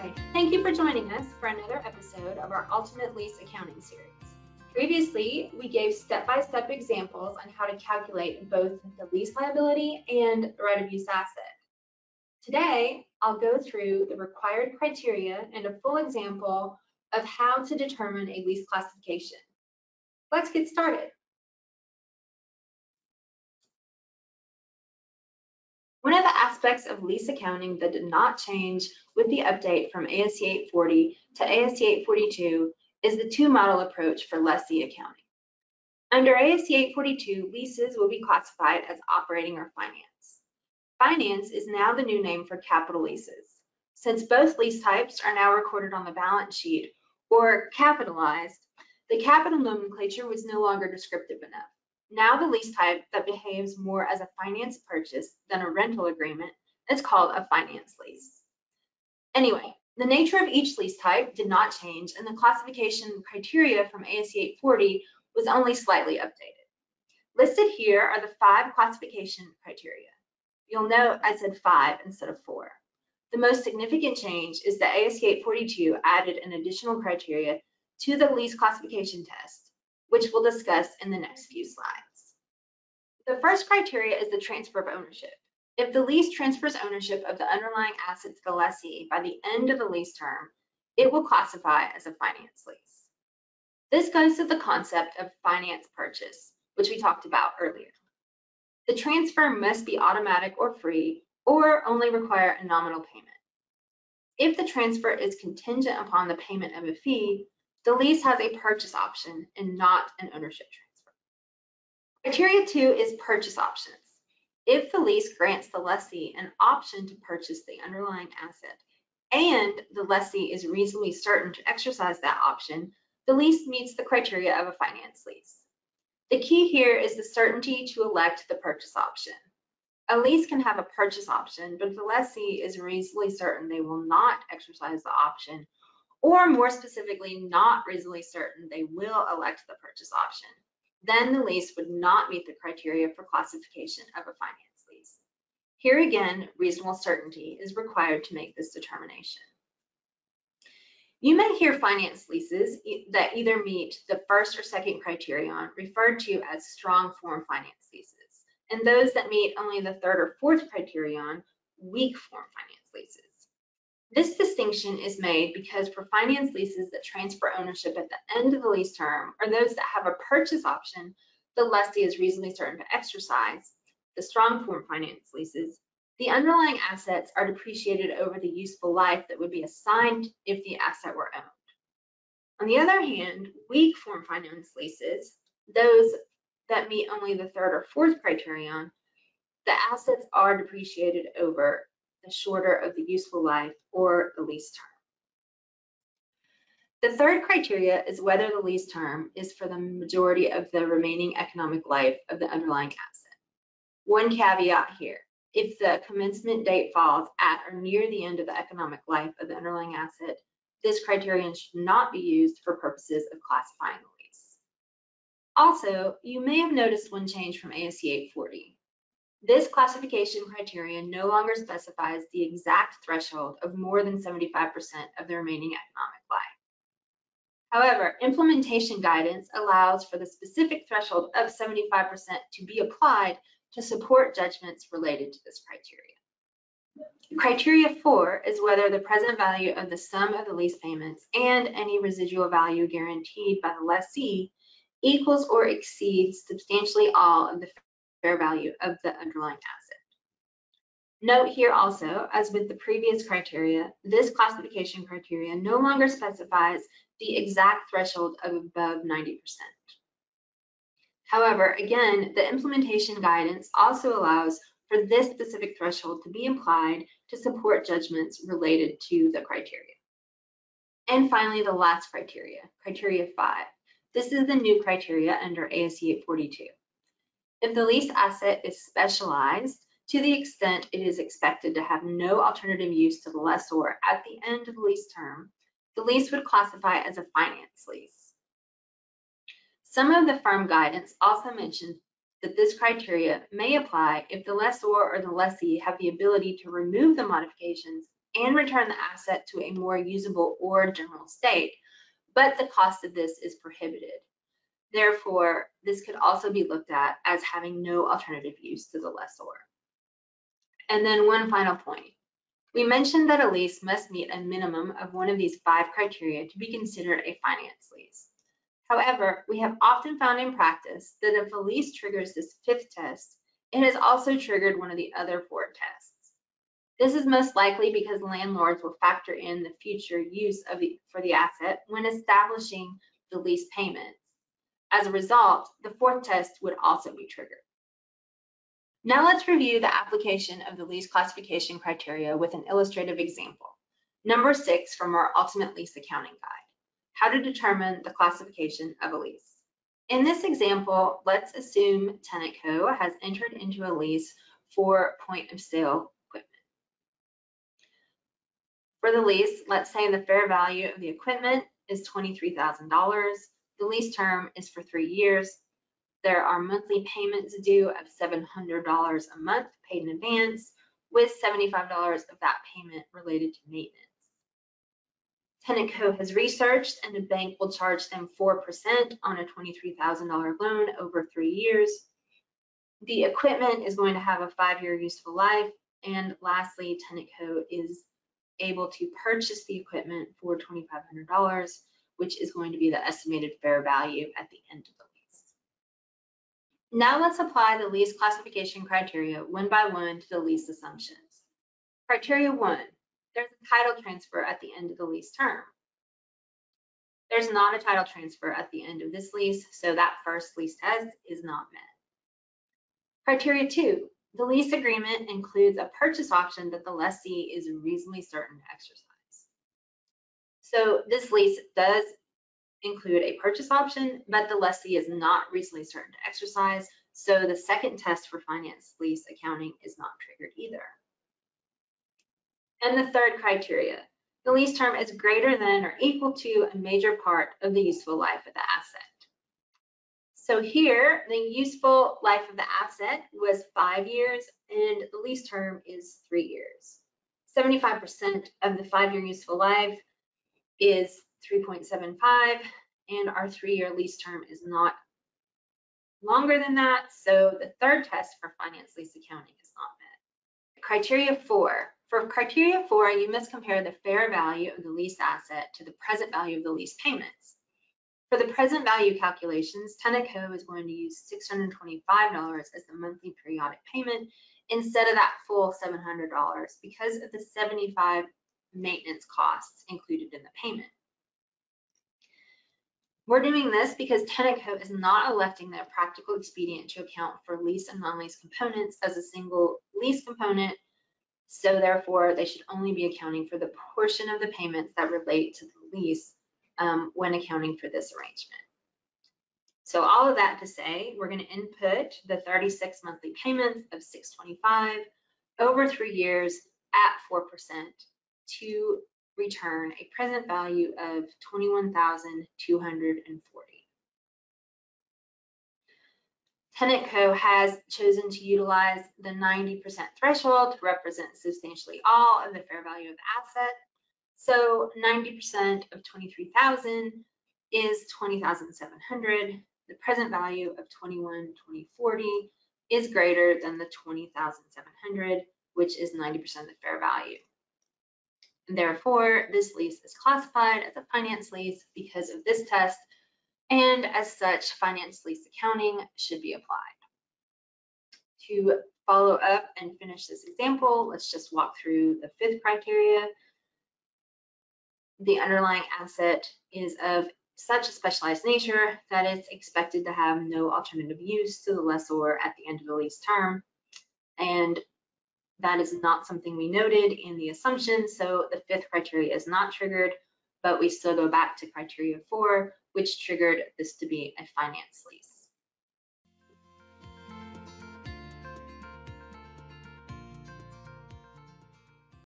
Hi, thank you for joining us for another episode of our Ultimate Lease Accounting series. Previously, we gave step-by-step examples on how to calculate both the lease liability and right-of-use asset. Today, I'll go through the required criteria and a full example of how to determine a lease classification. Let's get started. One of the aspects of lease accounting that did not change with the update from ASC 840 to ASC 842 is the two-model approach for lessee accounting. Under ASC 842, leases will be classified as operating or finance. Finance is now the new name for capital leases. Since both lease types are now recorded on the balance sheet or capitalized, the capital nomenclature was no longer descriptive enough. Now the lease type that behaves more as a finance purchase than a rental agreement is called a finance lease. Anyway, the nature of each lease type did not change, and the classification criteria from ASC 840 was only slightly updated. Listed here are the 5 classification criteria. You'll note I said 5 instead of 4. The most significant change is that ASC 842 added an additional criteria to the lease classification test, which we'll discuss in the next few slides. The first criteria is the transfer of ownership. If the lease transfers ownership of the underlying asset to the lessee by the end of the lease term, it will classify as a finance lease. This goes to the concept of finance purchase, which we talked about earlier. The transfer must be automatic or free, or only require a nominal payment. If the transfer is contingent upon the payment of a fee, the lease has a purchase option and not an ownership transfer. Criteria 2 is purchase options. If the lease grants the lessee an option to purchase the underlying asset and the lessee is reasonably certain to exercise that option, the lease meets the criteria of a finance lease. The key here is the certainty to elect the purchase option. A lease can have a purchase option, but if the lessee is reasonably certain they will not exercise the option, or more specifically, not reasonably certain they will elect the purchase option, then the lease would not meet the criteria for classification of a finance lease. Here again, reasonable certainty is required to make this determination. You may hear finance leases that either meet the first or second criterion referred to as strong form finance leases, and those that meet only the third or fourth criterion, weak form finance leases. This distinction is made because for finance leases that transfer ownership at the end of the lease term, or those that have a purchase option the lessee is reasonably certain to exercise, the strong form finance leases, the underlying assets are depreciated over the useful life that would be assigned if the asset were owned. On the other hand, weak form finance leases, those that meet only the third or fourth criterion, the assets are depreciated over the shorter of the useful life or the lease term. The third criteria is whether the lease term is for the majority of the remaining economic life of the underlying asset. One caveat here: if the commencement date falls at or near the end of the economic life of the underlying asset, this criterion should not be used for purposes of classifying the lease. Also, you may have noticed one change from ASC 840. This classification criterion no longer specifies the exact threshold of more than 75% of the remaining economic life. However, implementation guidance allows for the specific threshold of 75% to be applied to support judgments related to this criteria. Criteria 4 is whether the present value of the sum of the lease payments and any residual value guaranteed by the lessee equals or exceeds substantially all of the fair value of the underlying asset. Note here also, as with the previous criteria, this classification criteria no longer specifies the exact threshold of above 90%. However, again, the implementation guidance also allows for this specific threshold to be applied to support judgments related to the criteria. And finally, the last criteria, criteria 5. This is the new criteria under ASC 842. If the lease asset is specialized to the extent it is expected to have no alternative use to the lessor at the end of the lease term, the lease would classify as a finance lease. Some of the firm guidance also mentions that this criteria may apply if the lessor or the lessee have the ability to remove the modifications and return the asset to a more usable or general state, but the cost of this is prohibited. Therefore, this could also be looked at as having no alternative use to the lessor. And then one final point. We mentioned that a lease must meet a minimum of one of these 5 criteria to be considered a finance lease. However, we have often found in practice that if a lease triggers this 5th test, it has also triggered one of the other 4 tests. This is most likely because landlords will factor in the future use for the asset when establishing the lease payments. As a result, the 4th test would also be triggered. Now let's review the application of the lease classification criteria with an illustrative example. Number 6 from our Ultimate Lease Accounting Guide, how to determine the classification of a lease. In this example, let's assume TenantCo has entered into a lease for point-of-sale equipment. For the lease, let's say the fair value of the equipment is $23,000. The lease term is for 3 years. There are monthly payments due of $700 a month paid in advance, with $75 of that payment related to maintenance. TenantCo has researched, and the bank will charge them 4% on a $23,000 loan over 3 years. The equipment is going to have a 5-year useful life, and lastly, TenantCo is able to purchase the equipment for $2,500, which is going to be the estimated fair value at the end of the lease. Now let's apply the lease classification criteria one by one to the lease assumptions. Criteria 1, there's a title transfer at the end of the lease term. There's not a title transfer at the end of this lease, so that first lease test is not met. Criteria 2, the lease agreement includes a purchase option that the lessee is reasonably certain to exercise. So this lease does include a purchase option, but the lessee is not reasonably certain to exercise, so the second test for finance lease accounting is not triggered either. And the third criteria, the lease term is greater than or equal to a major part of the useful life of the asset. So here, the useful life of the asset was 5 years, and the lease term is 3 years. 75% of the 5-year useful life is 3.75, and our 3-year lease term is not longer than that, so the third test for finance lease accounting is not met. Criteria 4. For criteria 4, you must compare the fair value of the lease asset to the present value of the lease payments. For the present value calculations, TenantCo is going to use $625 as the monthly periodic payment instead of that full $700 because of the $75 maintenance costs included in the payment. We're doing this because TenantCo is not electing the practical expedient to account for lease and non-lease components as a single lease component, so therefore they should only be accounting for the portion of the payments that relate to the lease when accounting for this arrangement. So all of that to say, we're going to input the 36 monthly payments of $625 over 3 years at 4% to return a present value of $21,240. TenantCo has chosen to utilize the 90% threshold to represent substantially all of the fair value of the asset. So 90% of $23,000 is $20,700. The present value of $21,240 is greater than the $20,700, which is 90% of the fair value. And therefore, this lease is classified as a finance lease because of this test, and as such, finance lease accounting should be applied. To follow up and finish this example, let's just walk through the 5th criteria. The underlying asset is of such a specialized nature that it's expected to have no alternative use to the lessor at the end of the lease term. And that is not something we noted in the assumption, so the 5th criteria is not triggered, but we still go back to criteria 4, which triggered this to be a finance lease.